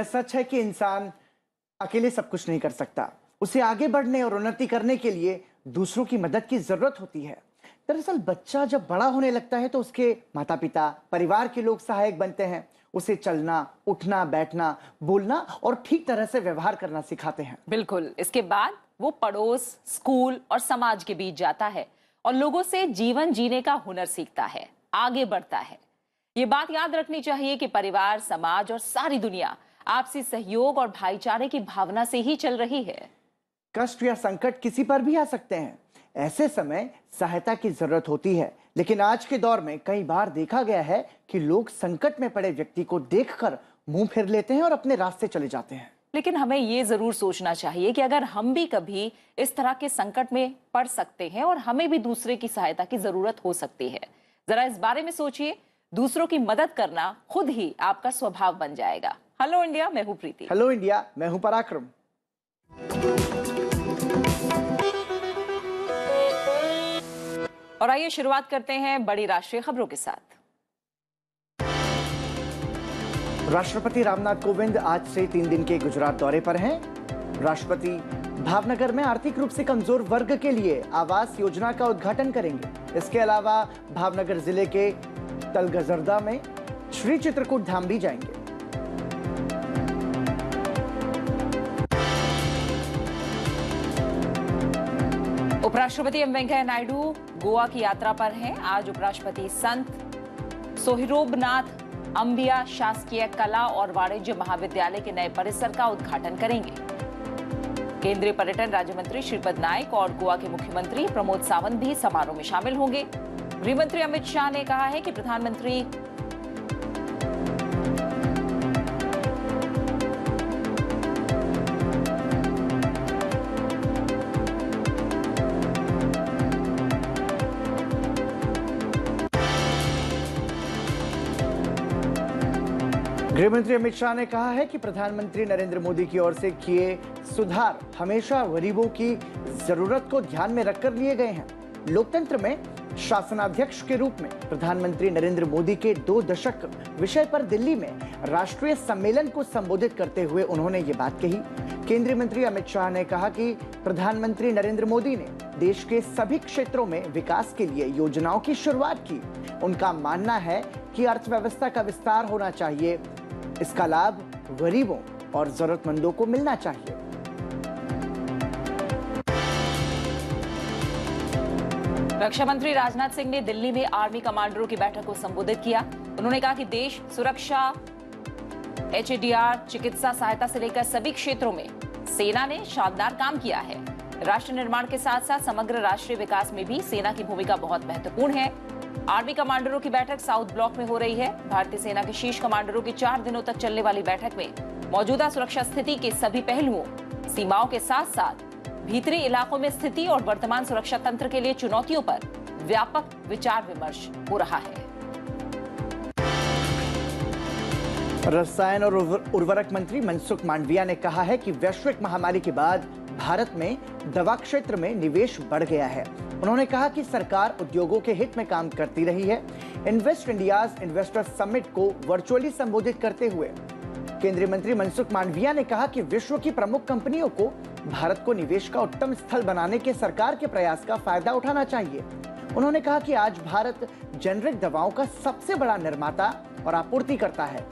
यह सच है कि इंसान अकेले सब कुछ नहीं कर सकता। उसे आगे बढ़ने और उन्नति करने के लिए दूसरों की मदद की जरूरत होती है। दरअसल बच्चा जब बड़ा होने लगता है तो उसके माता पिता, परिवार के लोग सहायक बनते हैं। उसे चलना, उठना, बैठना, बोलना और ठीक तरह से व्यवहार करना सिखाते हैं। बिल्कुल। इसके बाद वो पड़ोस, स्कूल और समाज के बीच जाता है और लोगों से जीवन जीने का हुनर सीखता है, आगे बढ़ता है। ये बात याद रखनी चाहिए कि परिवार, समाज और सारी दुनिया आपसी सहयोग और भाईचारे की भावना से ही चल रही है। कष्ट या संकट किसी पर भी आ सकते हैं। ऐसे समय सहायता की जरूरत होती है, लेकिन आज के दौर में कई बार देखा गया है कि लोग संकट में पड़े व्यक्ति को देखकर मुंह फेर लेते हैं और अपने रास्ते चले जाते हैं। लेकिन हमें ये जरूर सोचना चाहिए कि अगर हम भी कभी इस तरह के संकट में पड़ सकते हैं और हमें भी दूसरे की सहायता की जरूरत हो सकती है। जरा इस बारे में सोचिए। दूसरों की मदद करना खुद ही आपका स्वभाव बन जाएगा। हेलो इंडिया, मैं हूं प्रीति। हेलो इंडिया, मैं हूं पराक्रम। और आइए शुरुआत करते हैं बड़ी राष्ट्रीय खबरों के साथ। राष्ट्रपति रामनाथ कोविंद आज से 3 दिन के गुजरात दौरे पर हैं। राष्ट्रपति भावनगर में आर्थिक रूप से कमजोर वर्ग के लिए आवास योजना का उद्घाटन करेंगे। इसके अलावा भावनगर जिले के तलगजरदा में श्री चित्रकूट धाम भी जाएंगे। उपराष्ट्रपति एम वेंकैया नायडू गोवा की यात्रा पर हैं। आज उपराष्ट्रपति संत सोहिरोबनाथ अंबिया शासकीय कला और वाणिज्य महाविद्यालय के नए परिसर का उद्घाटन करेंगे। केंद्रीय पर्यटन राज्य मंत्री श्रीपद नायक और गोवा के मुख्यमंत्री प्रमोद सावंत भी समारोह में शामिल होंगे। गृह मंत्री अमित शाह ने कहा है कि प्रधानमंत्री गृहमंत्री अमित शाह ने कहा है कि प्रधानमंत्री नरेंद्र मोदी की ओर से किए सुधार हमेशा गरीबों की जरूरत को ध्यान में रखकर लिए गए हैं। लोकतंत्र में शासनाध्यक्ष के रूप में प्रधानमंत्री नरेंद्र मोदी के 2 दशक विषय पर दिल्ली में राष्ट्रीय सम्मेलन को संबोधित करते हुए उन्होंने ये बात कही। केंद्रीय मंत्री अमित शाह ने कहा कि प्रधानमंत्री नरेंद्र मोदी ने देश के सभी क्षेत्रों में विकास के लिए योजनाओं की शुरुआत की। उनका मानना है कि अर्थव्यवस्था का विस्तार होना चाहिए। इसका लाभ गरीबों और जरूरतमंदों को मिलना चाहिए। रक्षा मंत्री राजनाथ सिंह ने दिल्ली में आर्मी कमांडरों की बैठक को संबोधित किया। उन्होंने कहा कि देश सुरक्षा, HADR, चिकित्सा सहायता से लेकर सभी क्षेत्रों में सेना ने शानदार काम किया है। राष्ट्र निर्माण के साथ साथ समग्र राष्ट्रीय विकास में भी सेना की भूमिका बहुत महत्वपूर्ण है। आर्मी कमांडरों की बैठक साउथ ब्लॉक में हो रही है। भारतीय सेना के शीर्ष कमांडरों की 4 दिनों तक चलने वाली बैठक में मौजूदा सुरक्षा स्थिति के सभी पहलुओं, सीमाओं के साथ साथ भीतरी इलाकों में स्थिति और वर्तमान सुरक्षा तंत्र के लिए चुनौतियों पर व्यापक विचार विमर्श हो रहा है। रसायन और उर्वरक मंत्री मनसुख मांडविया ने कहा है कि वैश्विक महामारी के बाद भारत में दवा क्षेत्र में निवेश बढ़ गया है। उन्होंने कहा कि सरकार उद्योगों के हित में काम करती रही है। इन्वेस्ट इंडियाज इन्वेस्टर समिट को वर्चुअली संबोधित करते हुए केंद्रीय मंत्री मनसुख मांडविया ने कहा कि विश्व की प्रमुख कंपनियों को भारत को निवेश का उत्तम स्थल बनाने के सरकार के प्रयास का फायदा उठाना चाहिए। उन्होंने कहा कि आज भारत जेनरिक दवाओं का सबसे बड़ा निर्माता और आपूर्तिकर्ता है।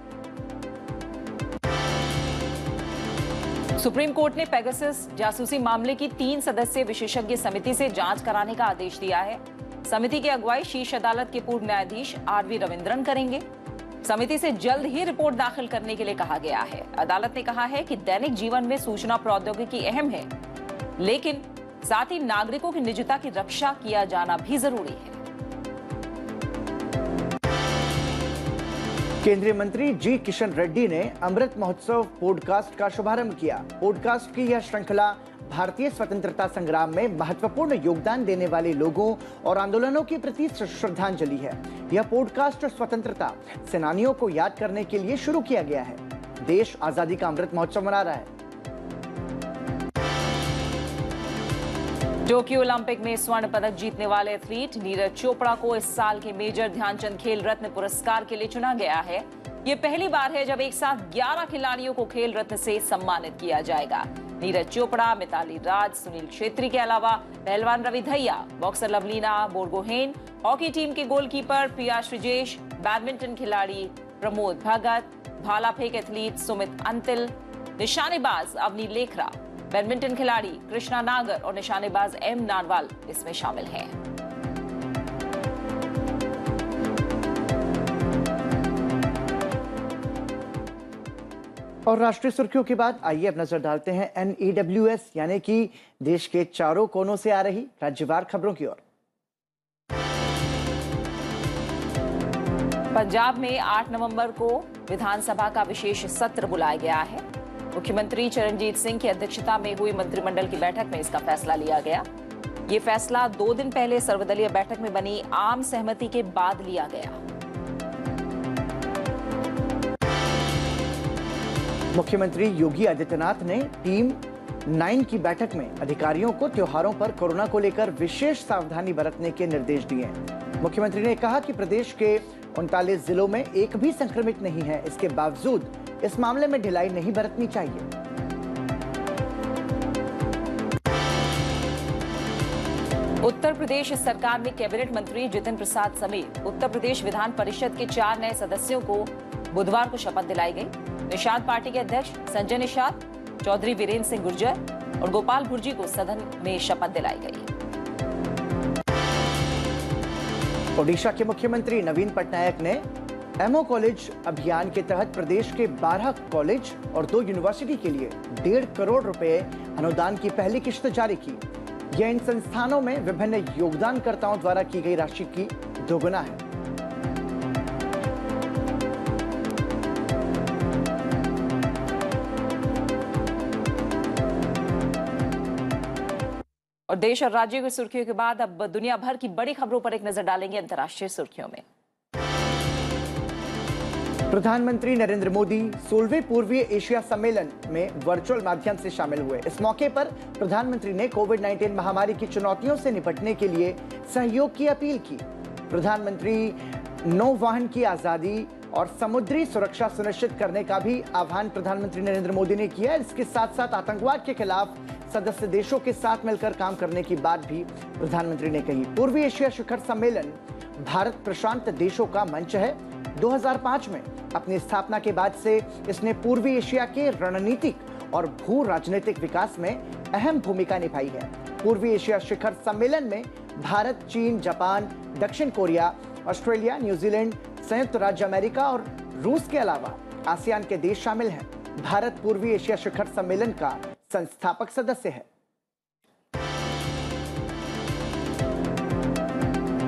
सुप्रीम कोर्ट ने पेगासस जासूसी मामले की 3 सदस्यीय विशेषज्ञ समिति से जांच कराने का आदेश दिया है। समिति की अगुवाई शीर्ष अदालत के पूर्व न्यायाधीश RV रविंद्रन करेंगे। समिति से जल्द ही रिपोर्ट दाखिल करने के लिए कहा गया है। अदालत ने कहा है कि दैनिक जीवन में सूचना प्रौद्योगिकी अहम है, लेकिन साथ ही नागरिकों की निजता की रक्षा किया जाना भी जरूरी है। केंद्रीय मंत्री जी किशन रेड्डी ने अमृत महोत्सव पॉडकास्ट का शुभारंभ किया। पॉडकास्ट की यह श्रृंखला भारतीय स्वतंत्रता संग्राम में महत्वपूर्ण योगदान देने वाले लोगों और आंदोलनों के प्रति श्रद्धांजलि है। यह पॉडकास्ट स्वतंत्रता सेनानियों को याद करने के लिए शुरू किया गया है। देश आजादी का अमृत महोत्सव मना रहा है। टोक्यो ओलंपिक में स्वर्ण पदक जीतने वाले एथलीट नीरज चोपड़ा को इस साल के मेजर ध्यानचंद खेल रत्न पुरस्कार के लिए चुना गया है। ये पहली बार है जब एक साथ 11 खिलाड़ियों को खेल रत्न से सम्मानित किया जाएगा। नीरज चोपड़ा, मिताली राज, सुनील छेत्री के अलावा पहलवान Ravi Dahiya, boxer Lovlina Borgohain, hockey team के गोलकीपर प्रिया श्रीजेश, बैडमिंटन खिलाड़ी प्रमोद भगत, भाला फेंक एथलीट सुमित अंतिल, निशानेबाज अवनी लेखरा, बैडमिंटन खिलाड़ी कृष्णा नागर और निशानेबाज एम नारवाल इसमें शामिल हैं। और राष्ट्रीय सुर्खियों के बाद आइए अब नजर डालते हैं NEWS यानी कि देश के चारों कोनों से आ रही राज्यवार खबरों की ओर। पंजाब में 8 नवंबर को विधानसभा का विशेष सत्र बुलाया गया है। मुख्यमंत्री चरणजीत सिंह की अध्यक्षता में हुई मंत्रिमंडल की बैठक में इसका फैसला लिया गया। ये फैसला 2 दिन पहले सर्वदलीय बैठक में बनी आम सहमति के बाद लिया गया। मुख्यमंत्री योगी आदित्यनाथ ने टीम 9 की बैठक में अधिकारियों को त्योहारों पर कोरोना को लेकर विशेष सावधानी बरतने के निर्देश दिए। मुख्यमंत्री ने कहा कि प्रदेश के 39 जिलों में एक भी संक्रमित नहीं है, इसके बावजूद इस मामले में ढिलाई नहीं बरतनी चाहिए। उत्तर प्रदेश सरकार में कैबिनेट मंत्री जितिन प्रसाद समेत उत्तर प्रदेश विधान परिषद के 4 नए सदस्यों को बुधवार को शपथ दिलाई गई। निषाद पार्टी के अध्यक्ष संजय निषाद, चौधरी वीरेंद्र सिंह गुर्जर और गोपाल भुर्जी को सदन में शपथ दिलाई गई। ओडिशा के मुख्यमंत्री नवीन पटनायक ने एमओ कॉलेज अभियान के तहत प्रदेश के 12 कॉलेज और 2 यूनिवर्सिटी के लिए 1.5 करोड़ रुपए अनुदान की पहली किश्त जारी की। यह इन संस्थानों में विभिन्न योगदानकर्ताओं द्वारा की गई राशि की दोगुना है। और देश और राज्यों की सुर्खियों के बाद अब दुनिया भर की बड़ी खबरों पर एक नजर डालेंगे अंतर्राष्ट्रीय सुर्खियों में। प्रधानमंत्री नरेंद्र मोदी 16वें पूर्वी एशिया सम्मेलन में वर्चुअल माध्यम से शामिल हुए। इस मौके पर प्रधानमंत्री ने कोविड-19 महामारी की चुनौतियों से निपटने के लिए सहयोग की अपील की। प्रधानमंत्री नौवहन की आजादी और समुद्री सुरक्षा सुनिश्चित करने का भी आह्वान प्रधानमंत्री नरेंद्र मोदी ने किया। इसके साथ साथ आतंकवाद के खिलाफ सदस्य देशों के साथ मिलकर काम करने की बात भी प्रधानमंत्री ने कही। पूर्वी एशिया शिखर सम्मेलन भारत प्रशांत देशों का मंच है। 2005 में अपनी स्थापना के बाद से इसने पूर्वी एशिया के रणनीतिक और भू राजनीतिक विकास में अहम भूमिका निभाई है। पूर्वी एशिया शिखर सम्मेलन में भारत, चीन, जापान, दक्षिण कोरिया, ऑस्ट्रेलिया, न्यूजीलैंड, संयुक्त राज्य अमेरिका और रूस के अलावा आसियान के देश शामिल हैं। भारत पूर्वी एशिया शिखर सम्मेलन का संस्थापक सदस्य है।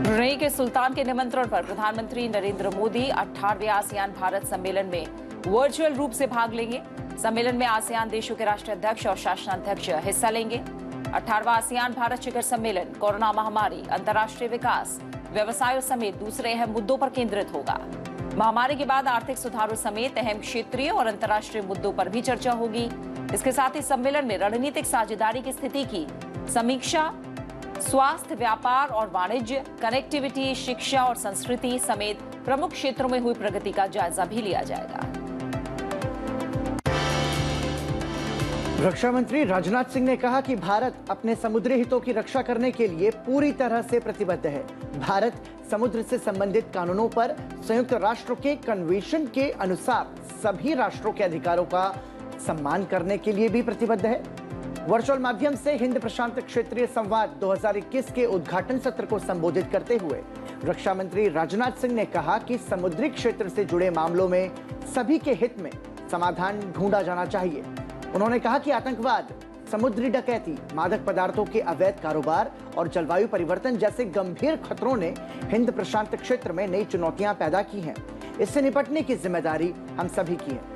ब्रुनेई के सुल्तान के निमंत्रण पर प्रधानमंत्री नरेंद्र मोदी 18वें आसियान भारत सम्मेलन में वर्चुअल रूप से भाग लेंगे। सम्मेलन में आसियान देशों के राष्ट्राध्यक्ष और शासनाध्यक्ष हिस्सा लेंगे। 18वां आसियान भारत शिखर सम्मेलन कोरोना महामारी, अंतर्राष्ट्रीय विकास, व्यवसायों समेत दूसरे अहम मुद्दों पर केंद्रित होगा। महामारी के बाद आर्थिक सुधारों समेत अहम क्षेत्रीय और अंतर्राष्ट्रीय मुद्दों पर भी चर्चा होगी। इसके साथ ही सम्मेलन में रणनीतिक साझेदारी की स्थिति की समीक्षा, स्वास्थ्य, व्यापार और वाणिज्य, कनेक्टिविटी, शिक्षा और संस्कृति समेत प्रमुख क्षेत्रों में हुई प्रगति का जायजा भी लिया जाएगा। रक्षा मंत्री राजनाथ सिंह ने कहा कि भारत अपने समुद्री हितों की रक्षा करने के लिए पूरी तरह से प्रतिबद्ध है। भारत समुद्र से संबंधित कानूनों पर संयुक्त राष्ट्र के कन्वेंशन के अनुसार सभी राष्ट्रों के अधिकारों का सम्मान करने के लिए भी प्रतिबद्ध है। वर्चुअल माध्यम से हिंद प्रशांत क्षेत्रीय संवाद 2021 के उद्घाटन सत्र को संबोधित करते हुए रक्षा मंत्री राजनाथ सिंह ने कहा कि समुद्री क्षेत्र से जुड़े मामलों में सभी के हित में समाधान ढूंढा जाना चाहिए। उन्होंने कहा कि आतंकवाद, समुद्री डकैती, मादक पदार्थों के अवैध कारोबार और जलवायु परिवर्तन जैसे गंभीर खतरों ने हिंद प्रशांत क्षेत्र में नई चुनौतियां पैदा की हैं। इससे निपटने की जिम्मेदारी हम सभी की है।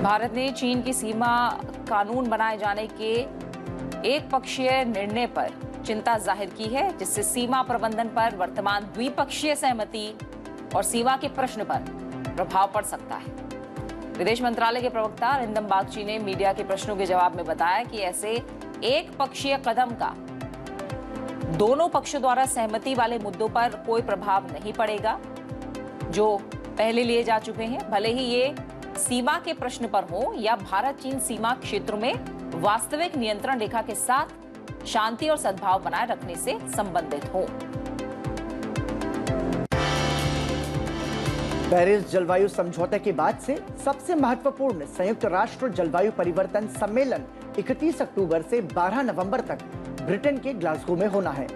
भारत ने चीन की सीमा कानून बनाए जाने के एक पक्षीय निर्णय पर चिंता जाहिर की है, जिससे सीमा प्रबंधन पर वर्तमान द्विपक्षीय सहमति और सीमा के प्रश्न पर प्रभाव पड़ सकता है। विदेश मंत्रालय के प्रवक्ता अरिंदम बागची ने मीडिया के प्रश्नों के जवाब में बताया कि ऐसे एक पक्षीय कदम का दोनों पक्षों द्वारा सहमति वाले मुद्दों पर कोई प्रभाव नहीं पड़ेगा जो पहले लिए जा चुके हैं, भले ही ये सीमा के प्रश्न पर हो या भारत चीन सीमा क्षेत्र में वास्तविक नियंत्रण रेखा के साथ शांति और सद्भाव बनाए रखने से संबंधित हो। पेरिस जलवायु समझौते के बाद से सबसे महत्वपूर्ण संयुक्त राष्ट्र जलवायु परिवर्तन सम्मेलन 31 अक्टूबर से 12 नवंबर तक ब्रिटेन के ग्लासगो में होना है।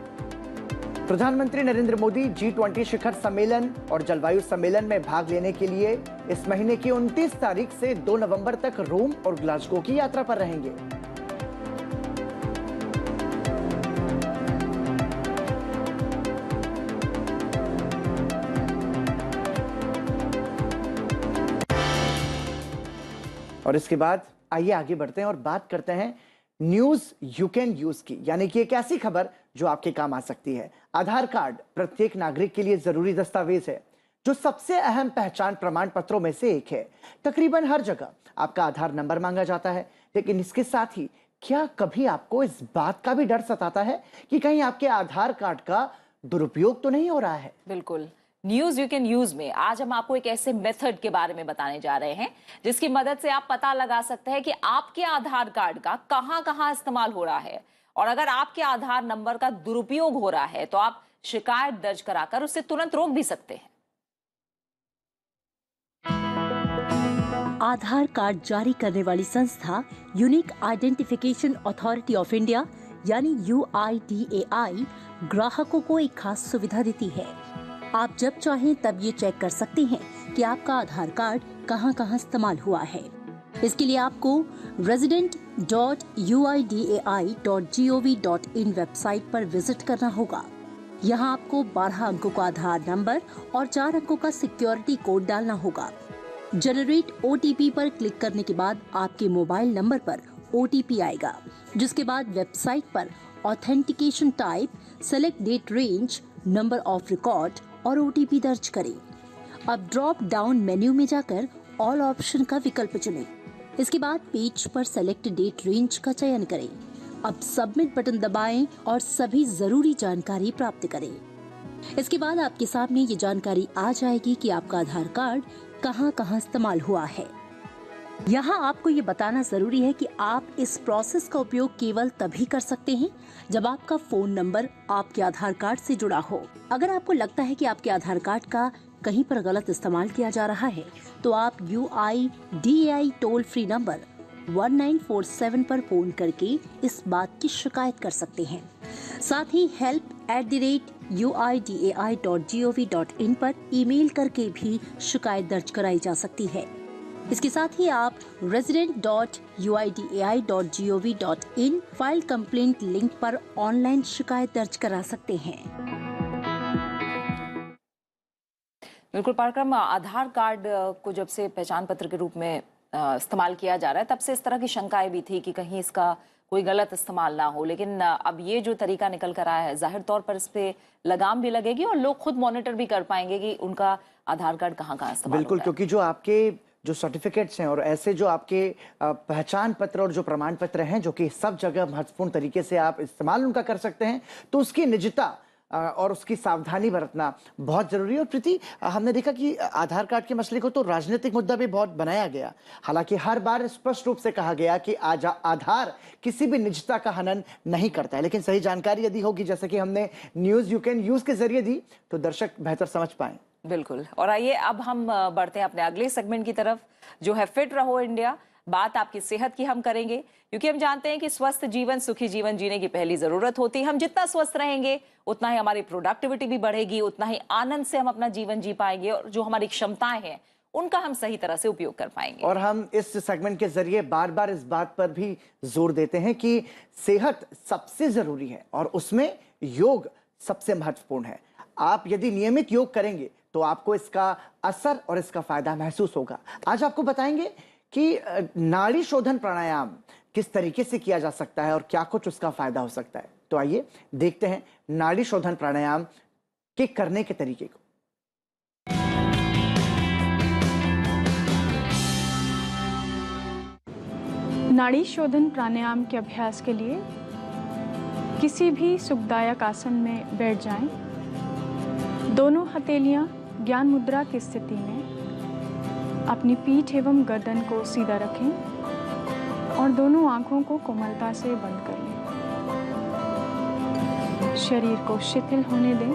प्रधानमंत्री नरेंद्र मोदी G20 शिखर सम्मेलन और जलवायु सम्मेलन में भाग लेने के लिए इस महीने की 29 तारीख से 2 नवंबर तक रोम और ग्लासगो की यात्रा पर रहेंगे। और इसके बाद आइए आगे बढ़ते हैं और बात करते हैं न्यूज यू कैन यूज की, यानी कि एक ऐसी खबर जो आपके काम आ सकती है। आधार कार्ड प्रत्येक नागरिक के लिए जरूरी दस्तावेज है जो सबसे अहम पहचान प्रमाण पत्रों में से एक है। तकरीबन हर जगह आपका आधार नंबर मांगा जाता है, लेकिन इसके साथ ही क्या कभी आपको इस बात का भी डर सताता है कि कहीं आपके आधार कार्ड का दुरुपयोग तो नहीं हो रहा है? बिल्कुल। न्यूज यू कैन यूज में आज हम आपको एक ऐसे मेथड के बारे में बताने जा रहे हैं जिसकी मदद से आप पता लगा सकते हैं कि आपके आधार कार्ड का कहां इस्तेमाल हो रहा है, और अगर आपके आधार नंबर का दुरुपयोग हो रहा है तो आप शिकायत दर्ज कराकर उसे तुरंत रोक भी सकते हैं। आधार कार्ड जारी करने वाली संस्था unique identification authority of India यानी UIDAI ग्राहकों को एक खास सुविधा देती है। आप जब चाहें तब ये चेक कर सकते हैं कि आपका आधार कार्ड कहां इस्तेमाल हुआ है। इसके लिए आपको resident.uidai.gov.in वेबसाइट पर विजिट करना होगा। यहां आपको 12 अंकों का आधार नंबर और 4 अंकों का सिक्योरिटी कोड डालना होगा। जनरेट OTP पर क्लिक करने के बाद आपके मोबाइल नंबर पर OTP आएगा, जिसके बाद वेबसाइट पर authentication type, select date range, number of record और OTP दर्ज करें। अब ड्रॉप डाउन मेन्यू में जाकर ऑल ऑप्शन का विकल्प चुनें। इसके बाद पेज पर सेलेक्ट डेट रेंज का चयन करें। अब सबमिट बटन दबाएं और सभी जरूरी जानकारी प्राप्त करें। इसके बाद आपके सामने ये जानकारी आ जाएगी कि आपका आधार कार्ड कहां इस्तेमाल हुआ है। यहाँ आपको ये बताना जरूरी है कि आप इस प्रोसेस का उपयोग केवल तभी कर सकते हैं जब आपका फोन नंबर आपके आधार कार्ड से जुड़ा हो। अगर आपको लगता है कि आपके आधार कार्ड का कहीं पर गलत इस्तेमाल किया जा रहा है तो आप UIDAI टोल फ्री नंबर 1947 पर फोन करके इस बात की शिकायत कर सकते हैं। साथ ही help@uidai.gov.in पर ईमेल करके भी शिकायत दर्ज कराई जा सकती है। इसके साथ ही आप resident.uidai.gov.in फाइल कंप्लेंट लिंक पर ऑनलाइन शिकायत दर्ज करा सकते हैं। बिल्कुल पराक्रम, आधार कार्ड को जब से पहचान पत्र के रूप में इस्तेमाल किया जा रहा है तब से इस तरह की शंकाएं भी थी कि कहीं इसका कोई गलत इस्तेमाल ना हो, लेकिन अब ये जो तरीका निकल कर आया है जाहिर तौर पर इस पे लगाम भी लगेगी और लोग खुद मॉनिटर भी कर पाएंगे कि उनका आधार कार्ड कहाँ इस्तेमाल बिल्कुल, क्योंकि जो आपके जो सर्टिफिकेट्स हैं और ऐसे जो आपके पहचान पत्र और जो प्रमाण पत्र हैं जो कि सब जगह महत्वपूर्ण तरीके से आप इस्तेमाल उनका कर सकते हैं, तो उसकी निजता और उसकी सावधानी बरतना बहुत जरूरी है। और प्रीति, हमने देखा कि आधार कार्ड के मसले को तो राजनीतिक मुद्दा भी बहुत बनाया गया, हालांकि हर बार स्पष्ट रूप से कहा गया कि आधार किसी भी निजता का हनन नहीं करता है, लेकिन सही जानकारी यदि होगी जैसे कि हमने न्यूज यू कैन यूज के जरिए दी तो दर्शक बेहतर समझ पाए। बिल्कुल। और आइए अब हम बढ़ते हैं अपने अगले सेगमेंट की तरफ जो है फिट रहो इंडिया। बात आपकी सेहत की हम करेंगे क्योंकि हम जानते हैं कि स्वस्थ जीवन सुखी जीवन जीने की पहली जरूरत होती है। हम जितना स्वस्थ रहेंगे उतना ही हमारी प्रोडक्टिविटी भी बढ़ेगी, उतना ही आनंद से हम अपना जीवन जी पाएंगे और जो हमारी क्षमताएं हैं उनका हम सही तरह से उपयोग कर पाएंगे। और हम इस सेगमेंट के जरिए बार बार इस बात पर भी जोर देते हैं कि सेहत सबसे जरूरी है और उसमें योग सबसे महत्वपूर्ण है। आप यदि नियमित योग करेंगे तो आपको इसका असर और इसका फायदा महसूस होगा। आज आपको बताएंगे कि नाड़ी शोधन प्राणायाम किस तरीके से किया जा सकता है और क्या कुछ उसका फायदा हो सकता है। तो आइए देखते हैं नाड़ी शोधन प्राणायाम के करने के तरीके को। नाड़ी शोधन प्राणायाम के अभ्यास के लिए किसी भी सुखदायक आसन में बैठ जाएं। दोनों हथेलियां ज्ञान मुद्रा की स्थिति में अपनी पीठ एवं गर्दन को सीधा रखें और दोनों आंखों को कोमलता से बंद कर लें। शरीर को शिथिल होने दें।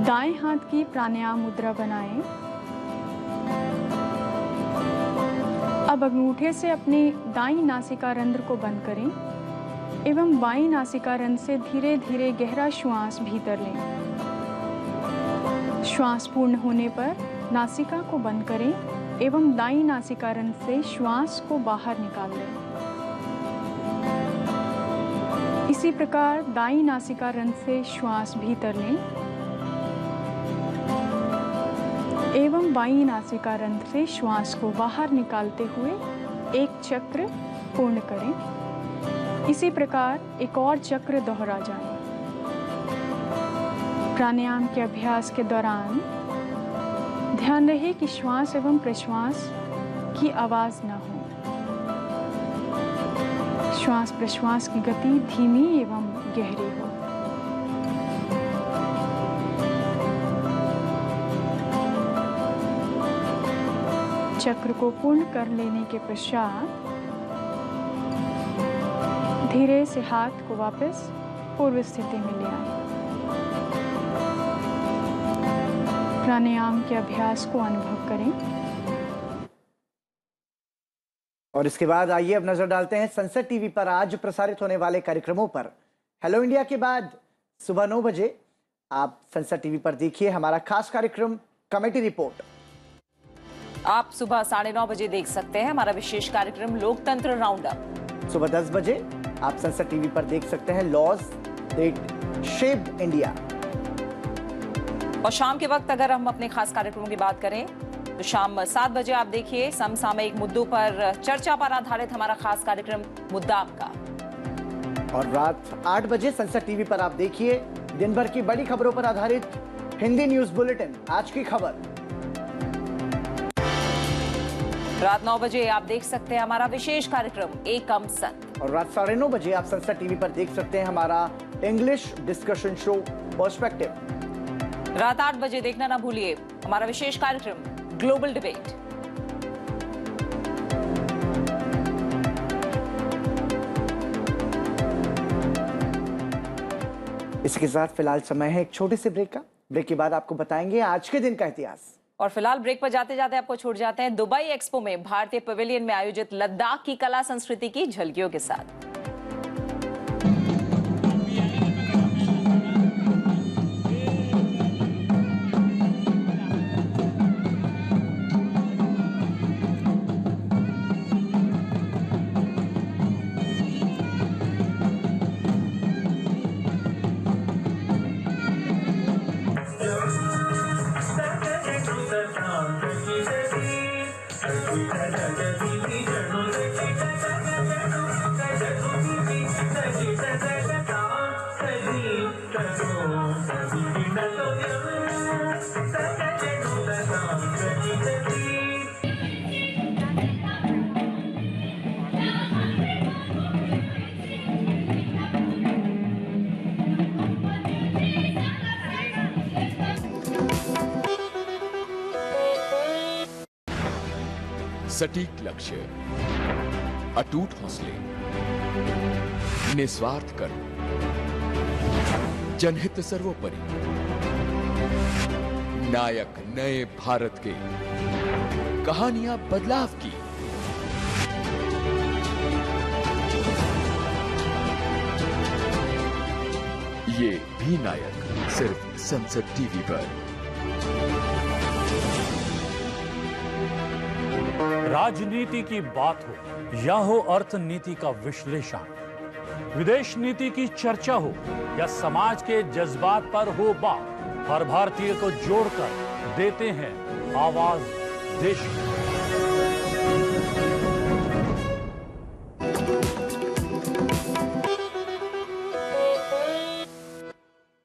दाएं हाथ की प्राणायाम मुद्रा बनाएं। अब अंगूठे से अपने दाईं नासिका रंध्र को बंद करें एवं बाईं नासिका रंध्र से धीरे धीरे गहरा श्वास भीतर लें। श्वास पूर्ण होने पर नासिका को बंद करें एवं दाईं नासिका रंध्र से श्वास को बाहर निकाल लें। इसी प्रकार दाईं नासिका रंध्र से श्वास भीतर लें एवं बाईं नासिका रंध्र से श्वास को बाहर निकालते हुए एक चक्र पूर्ण करें। इसी प्रकार एक और चक्र दोहरा जाए। प्राणायाम के अभ्यास के दौरान ध्यान रहे कि श्वास एवं प्रश्वास की आवाज न हो। श्वास प्रश्वास की गति धीमी एवं गहरी हो। चक्र को पूर्ण कर लेने के पश्चात धीरे से हाथ को वापस पूर्व स्थिति में ले आए। प्राणायाम के अभ्यास को अनुभव करें। और इसके बाद आइए अब नजर डालते हैं संसद टीवी पर आज प्रसारित होने वाले कार्यक्रमों पर। हेलो इंडिया के बाद सुबह 9 बजे आप संसद टीवी पर देखिए हमारा खास कार्यक्रम कमेटी रिपोर्ट। आप सुबह 9:30 बजे देख सकते हैं हमारा विशेष कार्यक्रम लोकतंत्र राउंड अप। सुबह 10 बजे आप संसद टीवी पर देख सकते हैं लॉज दैट शेप्ड इंडिया। और शाम के वक्त अगर हम अपने खास कार्यक्रमों की बात करें तो शाम 7 बजे आप देखिए समसामयिक मुद्दों पर चर्चा पर आधारित हमारा खास कार्यक्रम मुद्दा आपका। और रात 8 बजे संसद टीवी पर आप देखिए दिन भर की बड़ी खबरों पर आधारित हिंदी न्यूज बुलेटिन आज की खबर। रात 9 बजे आप देख सकते हैं हमारा विशेष कार्यक्रम एक कम सत। और रात 9:30 बजे आप संसद टीवी पर देख सकते हैं हमारा इंग्लिश डिस्कशन शो पर्सपेक्टिव। रात 8 बजे देखना ना भूलिए हमारा विशेष कार्यक्रम ग्लोबल डिबेट। इसके साथ फिलहाल समय है एक छोटे से ब्रेक का। ब्रेक के बाद आपको बताएंगे आज के दिन का इतिहास। और फिलहाल ब्रेक पर जाते जाते आपको छूट जाते हैं दुबई एक्सपो में भारतीय पवेलियन में आयोजित लद्दाख की कला संस्कृति की झलकियों के साथ। सटीक लक्ष्य, अटूट हौसले, निस्वार्थ कर्म, जनहित सर्वोपरि। नायक नए भारत के, कहानियां बदलाव की। ये भी नायक सिर्फ संसद टीवी पर। राजनीति की बात हो या हो अर्थनीति का विश्लेषण, विदेश नीति की चर्चा हो या समाज के जज्बात पर हो बात, हर भारतीय को जोड़कर देते हैं आवाज देश की।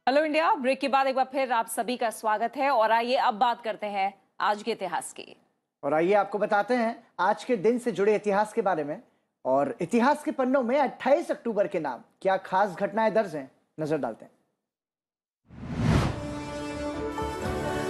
हेलो इंडिया ब्रेक के बाद एक बार फिर आप सभी का स्वागत है। और आइए अब बात करते हैं आज के इतिहास की। और आइए आपको बताते हैं आज के दिन से जुड़े इतिहास के बारे में। और इतिहास के पन्नों में 28 अक्टूबर के नाम क्या खास घटनाएं दर्ज हैं, नजर डालते हैं।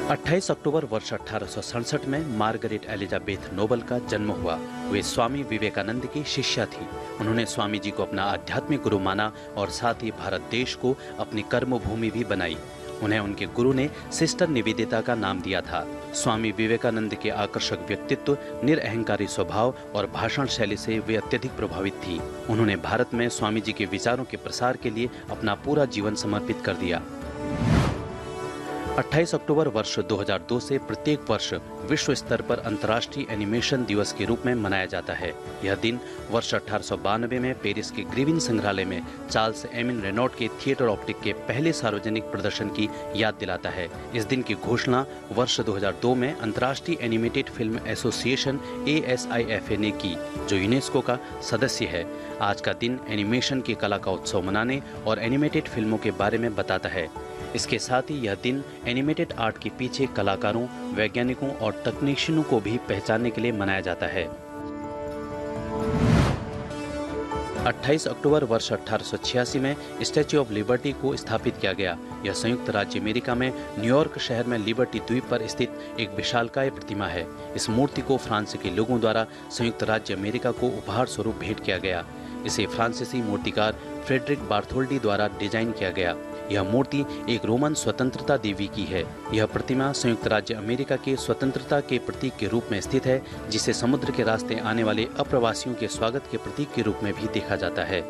28 अक्टूबर वर्ष 1867 में मार्गरेट एलिजाबेथ नोबल का जन्म हुआ। वे स्वामी विवेकानंद की शिष्या थी। उन्होंने स्वामी जी को अपना आध्यात्मिक गुरु माना और साथ ही भारत देश को अपनी कर्मभूमि भी बनाई। उन्हें उनके गुरु ने सिस्टर निवेदिता का नाम दिया था। स्वामी विवेकानंद के आकर्षक व्यक्तित्व, निरअहंकारी स्वभाव और भाषण शैली से वे अत्यधिक प्रभावित थी। उन्होंने भारत में स्वामी जी के विचारों के प्रसार के लिए अपना पूरा जीवन समर्पित कर दिया। 28 अक्टूबर वर्ष 2002 से प्रत्येक वर्ष विश्व स्तर पर अंतर्राष्ट्रीय एनिमेशन दिवस के रूप में मनाया जाता है। यह दिन वर्ष 1892 में पेरिस के ग्रीविन संग्रहालय में चार्ल्स एमिन रेनॉल्ट के थिएटर ऑप्टिक के पहले सार्वजनिक प्रदर्शन की याद दिलाता है। इस दिन की घोषणा वर्ष 2002 में अंतर्राष्ट्रीय एनिमेटेड फिल्म एसोसिएशन ASIFA ने की, जो यूनेस्को का सदस्य है। आज का दिन एनिमेशन की कला का उत्सव मनाने और एनिमेटेड फिल्मों के बारे में बताता है। इसके साथ ही यह दिन एनिमेटेड आर्ट के पीछे कलाकारों, वैज्ञानिकों और तकनीशियनों को भी पहचानने के लिए मनाया जाता है। 28 अक्टूबर वर्ष 1886 में स्टैच्यू ऑफ लिबर्टी को स्थापित किया गया। यह संयुक्त राज्य अमेरिका में न्यूयॉर्क शहर में लिबर्टी द्वीप पर स्थित एक विशालकाय प्रतिमा है। इस मूर्ति को फ्रांस के लोगों द्वारा संयुक्त राज्य अमेरिका को उपहार स्वरूप भेंट किया गया। इसे फ्रांसीसी मूर्तिकार फ्रेडरिक बार्थोल्डी द्वारा डिजाइन किया गया। यह मूर्ति एक रोमन स्वतंत्रता देवी की है। यह प्रतिमा संयुक्त राज्य अमेरिका के स्वतंत्रता के प्रतीक के रूप में स्थित है, जिसे समुद्र के रास्ते आने वाले अप्रवासियों के स्वागत के प्रतीक के रूप में भी देखा जाता है।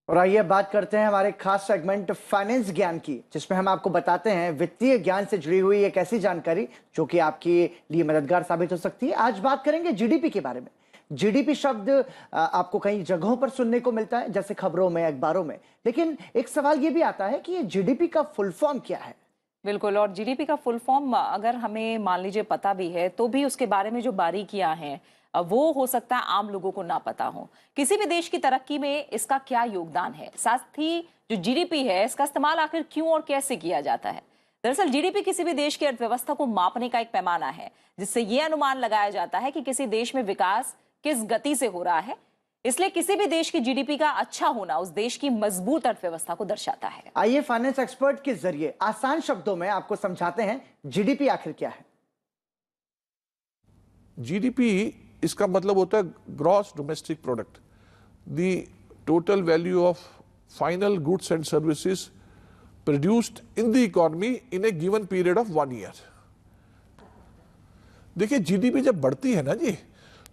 और आइए बात करते हैं हमारे खास सेगमेंट फाइनेंस ज्ञान की, जिसमें हम आपको बताते हैं वित्तीय ज्ञान से जुड़ी हुई एक ऐसी जानकारी जो कि आपके लिए मददगार साबित हो सकती है। आज बात करेंगे जीडीपी के बारे में। जीडीपी शब्द आपको कई जगहों पर सुनने को मिलता है, जैसे खबरों में, अखबारों में, लेकिन एक सवाल ये भी आता है कि ये जीडीपी का फुल फॉर्म क्या है। बिल्कुल, और जीडीपी का फुल फॉर्म अगर हमें मान लीजिए पता भी है तो भी उसके बारे में जो बारीकियां हैं वो हो सकता है आम लोगों को ना पता हो। किसी भी देश की तरक्की में इसका क्या योगदान है, साथ ही जो जीडीपी है इसका इस्तेमाल आखिर क्यों और कैसे किया जाता है। दरअसल जीडीपी किसी भी देश की अर्थव्यवस्था को मापने का एक पैमाना है, जिससे ये अनुमान लगाया जाता है कि किसी देश में विकास किस गति से हो रहा है। इसलिए किसी भी देश की जीडीपी का अच्छा होना उस देश की मजबूत अर्थव्यवस्था को दर्शाता है। आइए फाइनेंस एक्सपर्ट के जरिए आसान शब्दों में आपको समझाते हैं जीडीपी आखिर क्या है। जीडीपी, इसका मतलब होता है gross domestic product, the total value of final goods and services produced in the economy in A given period of 1 year. देखिए, जीडीपी जब बढ़ती है ना जी,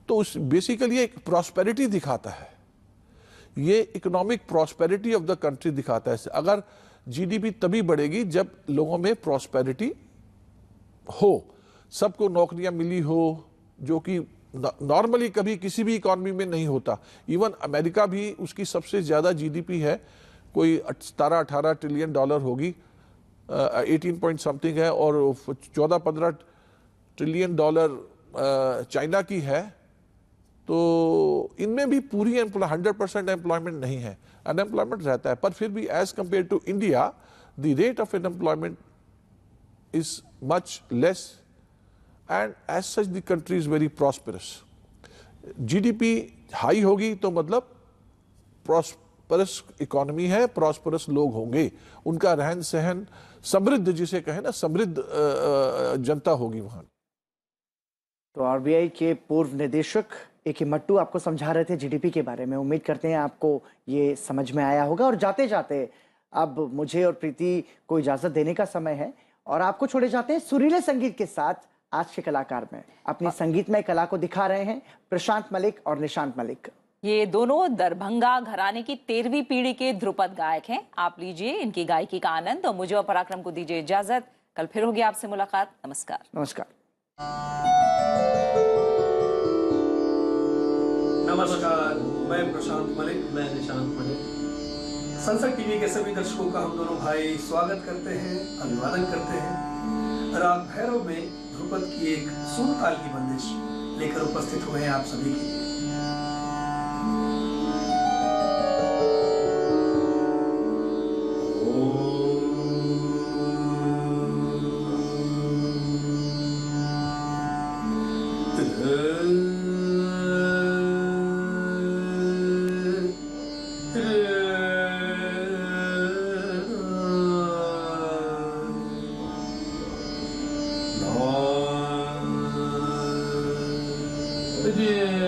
तो उस बेसिकली एक प्रॉस्पेरिटी दिखाता है। ये economic prosperity of the country दिखाता है। अगर जीडीपी तभी बढ़ेगी जब लोगों में प्रॉस्पेरिटी हो, सबको नौकरियां मिली हो, जो कि नॉर्मली कभी किसी भी इकोनॉमी में नहीं होता। इवन अमेरिका भी, उसकी सबसे ज्यादा जीडीपी है, कोई 17-18 ट्रिलियन डॉलर होगी, 18 पॉइंट समथिंग है, और 14-15 ट्रिलियन डॉलर चाइना की है। तो इनमें भी पूरी 100% एम्प्लॉयमेंट नहीं है, अनएम्प्लॉयमेंट रहता है, पर फिर भी as compare to India the rate of unemployment is much less and as such the country is very prosperous. GDP high होगी तो मतलब प्रॉस्पेरस इकोनॉमी है, प्रॉस्पेरस लोग होंगे, उनका रहन सहन समृद्ध, जिसे कहें ना, समृद्ध जनता होगी वहां। तो आरबीआई के पूर्व निदेशक ए.के. मट्टू आपको समझा रहे थे जीडीपी के बारे में। उम्मीद करते हैं आपको ये समझ में आया होगा। और जाते जाते अब मुझे और प्रीति को इजाजत देने का समय है और आपको छोड़े जाते हैं सुरीले संगीत के साथ। आज के कलाकार में अपनी संगीतमय कला को दिखा रहे हैं प्रशांत मलिक और निशांत मलिक। ये दोनों दरभंगा घराने की 13वीं पीढ़ी के ध्रुपद गायक हैं। आप लीजिए इनकी गायकी का आनंद और मुझे और पराक्रम को दीजिए इजाजत। कल फिर होगी आपसे मुलाकात। नमस्कार। नमस्कार। नमस्कार, मैं प्रशांत मलिक। मैं निशांत मलिक। संसद टीवी के सभी दर्शकों का हम दोनों भाई स्वागत करते हैं, अभिवादन करते हैं। राग भैरव में ध्रुपद की एक सुर ताल की बंदिश लेकर उपस्थित हुए हैं आप सभी के लिए। Yeah.